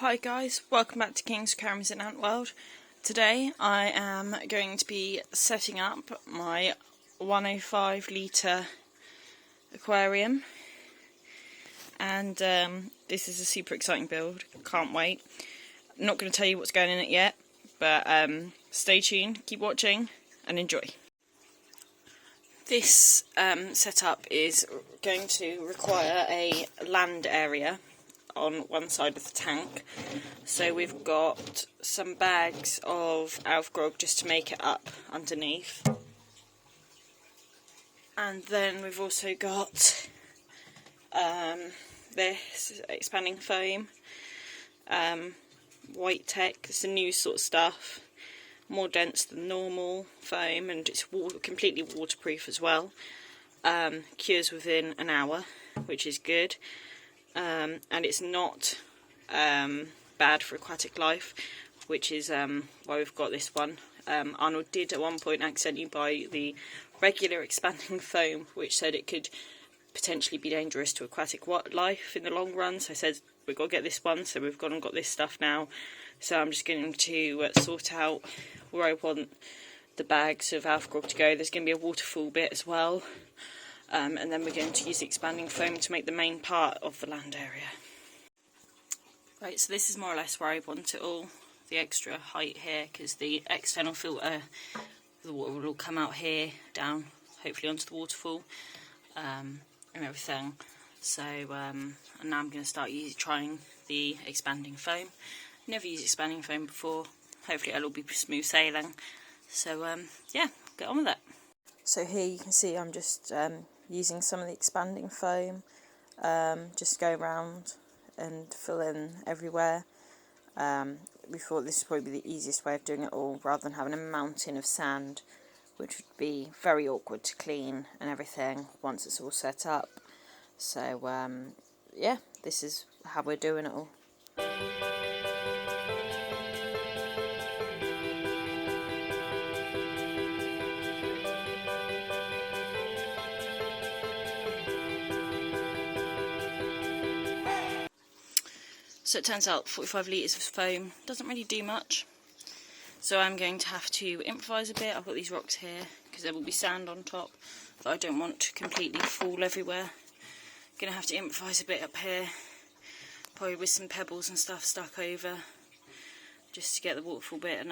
Hi guys, welcome back to King's Aquarium Set Up World. Today I am going to be setting up my 105 litre aquarium, and this is a super exciting build, can't wait. I'm not going to tell you what's going in it yet, but stay tuned, keep watching and enjoy. This setup is going to require a land area on one side of the tank, so we've got some bags of alf grog just to make it up underneath, and then we've also got this expanding foam, white tech. It's a new sort of stuff, more dense than normal foam, and it's completely waterproof as well. Cures within an hour, which is good. And it's not bad for aquatic life, which is why we've got this one. Arnold did at one point accidentally buy the regular expanding foam, which said it could potentially be dangerous to aquatic life in the long run, so I said we've got to get this one, so we've gone and got this stuff now. So I'm just going to sort out where I want the bags of alf grog to go. There's going to be a waterfall bit as well. And then we're going to use the expanding foam to make the main part of the land area. Right, so this is more or less where I want it all. The extra height here, because the external filter, the water will all come out here, down, hopefully onto the waterfall, and everything. So, and now I'm going to start trying the expanding foam. Never used expanding foam before. Hopefully it'll all be smooth sailing. So, yeah, get on with it. So here you can see I'm just using some of the expanding foam, just go around and fill in everywhere. We thought this would probably be the easiest way of doing it all, rather than having a mountain of sand, which would be very awkward to clean and everything once it's all set up. So yeah, this is how we're doing it all. So it turns out 45 litres of foam doesn't really do much. So I'm going to have to improvise a bit. I've got these rocks here because there will be sand on top that I don't want to completely fall everywhere. Going to have to improvise a bit up here, probably with some pebbles and stuff stuck over, just to get the waterfall bit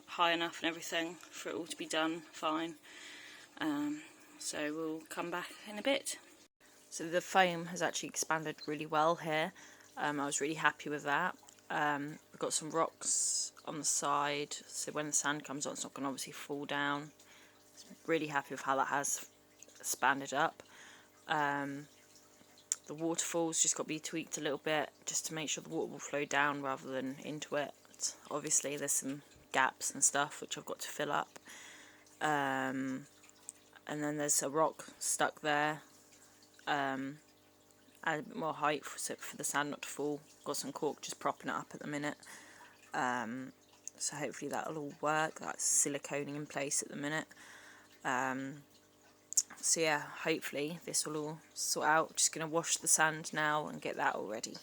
high enough and everything for it all to be done fine. So we'll come back in a bit. So the foam has actually expanded really well here. I was really happy with that. We've got some rocks on the side, so when the sand comes on, it's not going to obviously fall down. Really happy with how that has expanded up. The waterfall's just got to be tweaked a little bit, just to make sure the water will flow down rather than into it. Obviously there's some gaps and stuff which I've got to fill up. And then there's a rock stuck there. Add a bit more height for the sand not to fall. Got some cork just propping it up at the minute. So hopefully that'll all work. That's siliconing in place at the minute. So yeah, hopefully this will all sort out. Just going to wash the sand now and get that all ready.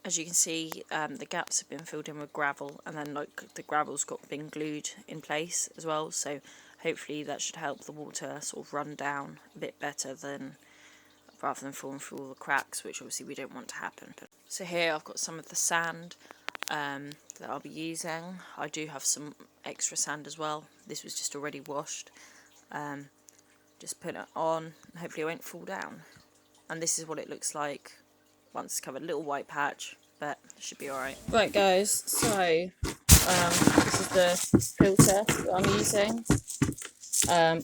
As you can see, the gaps have been filled in with gravel, and then like the gravel's been glued in place as well. So hopefully that should help the water sort of run down a bit better rather than falling through all the cracks, which obviously we don't want to happen. So here I've got some of the sand that I'll be using. I do have some extra sand as well. This was just already washed. Just put it on, and hopefully it won't fall down. And this is what it looks like once it's covered. A little white patch, but it should be alright. Right guys, so this is the filter that I'm using.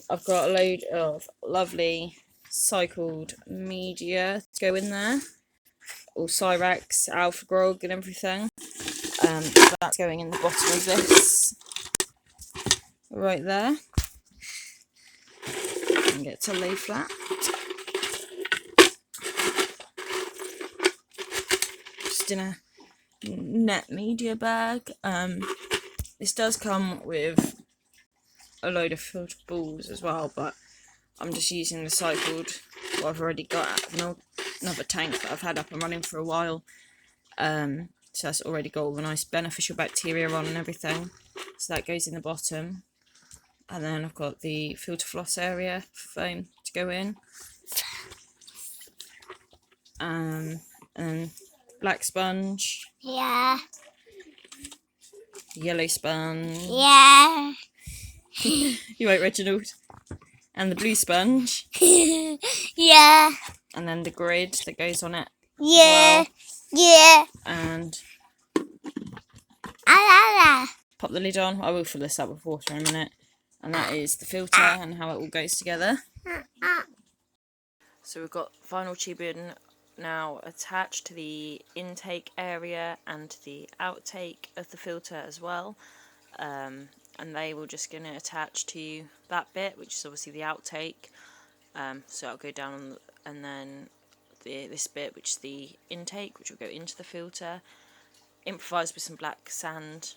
I've got a load of lovely cycled media to go in there, all Cyrax, alpha grog and everything. That's going in the bottom of this right there, and get it to lay flat. Just in a net media bag. This does come with a load of filtered balls as well, but I'm just using the cycled, what I've already got out of another tank that I've had up and running for a while, to So that's already got all the nice beneficial bacteria on and everything. So that goes in the bottom. And then I've got the filter floss area for foam to go in. And black sponge. Yeah. Yellow sponge. Yeah. You right, Reginald? And the blue sponge. Yeah. And then the grid that goes on it. Yeah. Well. Yeah. And Ah, pop the lid on. I will fill this up with water in a minute. And that is the filter and how it all goes together. So we've got vinyl tubing now attached to the intake area and the outtake of the filter as well. And they were just going to attach to that bit, which is obviously the outtake. So I'll go down on and then this bit, which is the intake, which will go into the filter. Improvised with some black sand.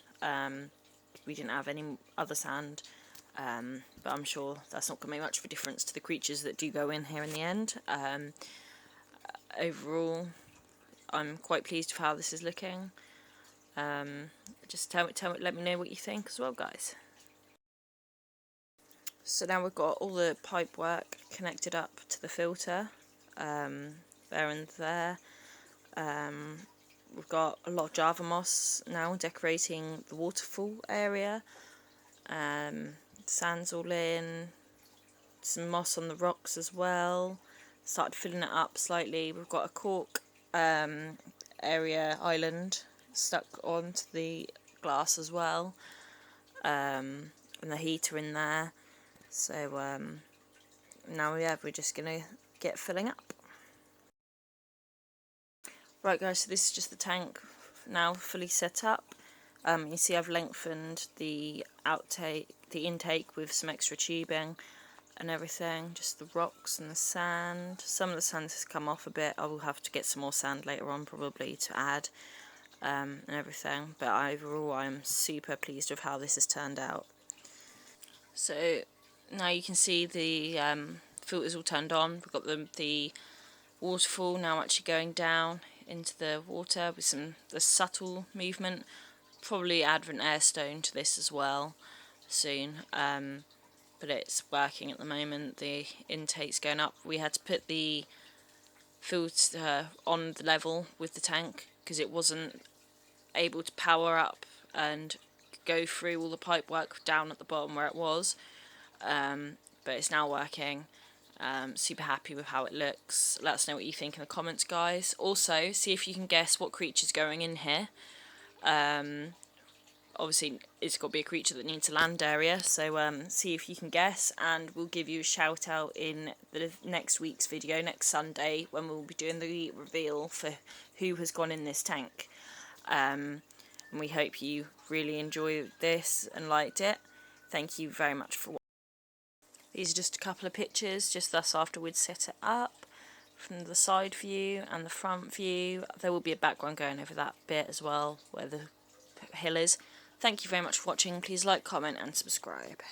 We didn't have any other sand, but I'm sure that's not going to make much of a difference to the creatures that do go in here in the end. Overall, I'm quite pleased with how this is looking. Just let me know what you think as well, guys. So now we've got all the pipe work connected up to the filter, there and there. We've got a lot of Java moss now decorating the waterfall area. Sand's all in, some moss on the rocks as well. Started filling it up slightly. We've got a cork area island stuck onto the glass as well, and the heater in there. So now we're just gonna get filling up. Right guys, so this is just the tank now fully set up. You see I've lengthened the intake with some extra tubing and everything, just the rocks and the sand. Some of the sand has come off a bit. I will have to get some more sand later on probably to add, and everything, but overall I'm super pleased with how this has turned out. So now you can see the filters all turned on. We've got the waterfall now actually going down into the water with the subtle movement. Probably add an airstone to this as well soon, but it's working at the moment. The intake's going up. We had to put the filter on the level with the tank because it wasn't able to power up and go through all the pipe work down at the bottom where it was, but it's now working. Super happy with how it looks. Let us know what you think in the comments, guys. Also, see if you can guess what creature's going in here. Obviously, it's got to be a creature that needs a land area, so see if you can guess, and we'll give you a shout out in the next week's video, next Sunday, when we'll be doing the reveal for who has gone in this tank. And we hope you really enjoyed this and liked it. Thank you very much for watching. These are just a couple of pictures, just thus after we'd set it up, from the side view and the front view. There will be a background going over that bit as well, where the hill is. Thank you very much for watching. Please like, comment and subscribe.